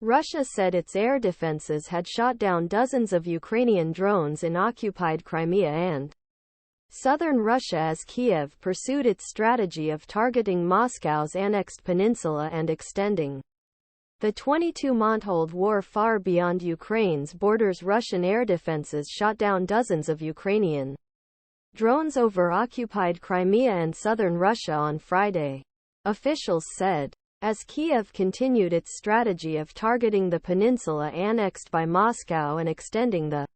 Russia said its air defenses had shot down dozens of Ukrainian drones in occupied Crimea and southern Russia as Kiev pursued its strategy of targeting Moscow's annexed peninsula and extending the 22-month-old war far beyond Ukraine's borders. Russian air defenses shot down dozens of Ukrainian drones over occupied Crimea and southern Russia on Friday, officials said, as Kiev continued its strategy of targeting the peninsula annexed by Moscow and extending the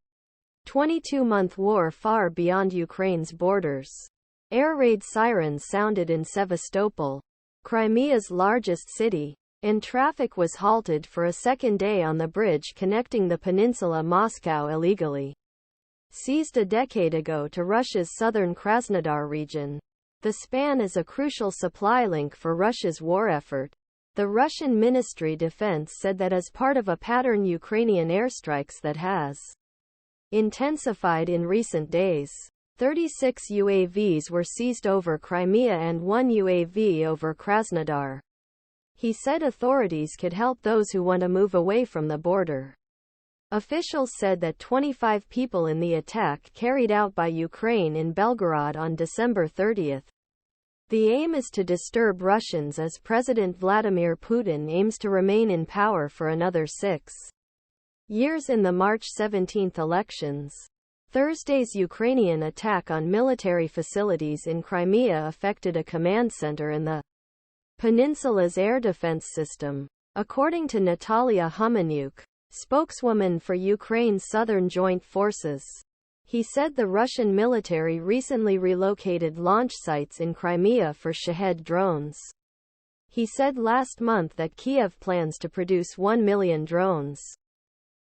22-month war far beyond Ukraine's borders. Air raid sirens sounded in Sevastopol, Crimea's largest city, and traffic was halted for a second day on the bridge connecting the peninsula Moscow illegally seized a decade ago to Russia's southern Krasnodar region. The span is a crucial supply link for Russia's war effort. The Russian Ministry of Defense said that as part of a pattern Ukrainian airstrikes that has intensified in recent days, 36 UAVs were seized over Crimea and 1 UAV over Krasnodar. He said authorities could help those who want to move away from the border. Officials said that 25 people in the attack carried out by Ukraine in Belgorod on December 30. The aim is to disturb Russians as President Vladimir Putin aims to remain in power for another 6 years in the March 17 elections. Thursday's Ukrainian attack on military facilities in Crimea affected a command center in the peninsula's air defense system, according to Natalia Humaniuk, spokeswoman for Ukraine's Southern Joint Forces. He said the Russian military recently relocated launch sites in Crimea for Shahed drones. He said last month that Kiev plans to produce 1 million drones,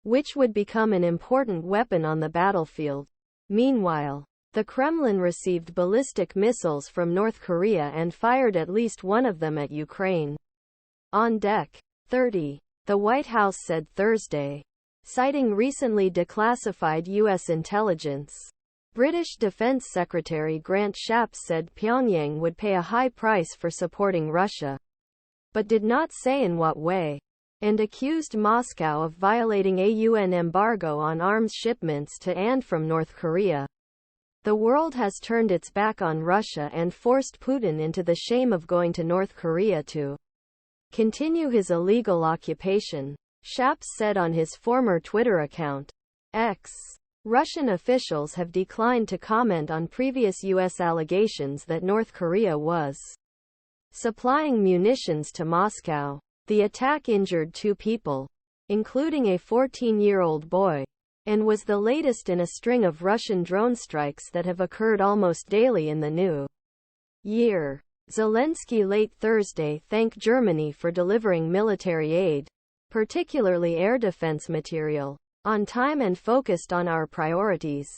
which would become an important weapon on the battlefield. Meanwhile, the Kremlin received ballistic missiles from North Korea and fired at least one of them at Ukraine. On deck 30. The White House said Thursday, citing recently declassified U.S. intelligence. British Defense Secretary Grant Shapps said Pyongyang would pay a high price for supporting Russia, but did not say in what way, and accused Moscow of violating a UN embargo on arms shipments to and from North Korea. The world has turned its back on Russia and forced Putin into the shame of going to North Korea to continue his illegal occupation, Shapps said on his former Twitter account, X. Russian officials have declined to comment on previous U.S. allegations that North Korea was supplying munitions to Moscow. The attack injured 2 people, including a 14-year-old boy, and was the latest in a string of Russian drone strikes that have occurred almost daily in the new year. Zelensky late Thursday thanked Germany for delivering military aid, particularly air defense material, on time and focused on our priorities.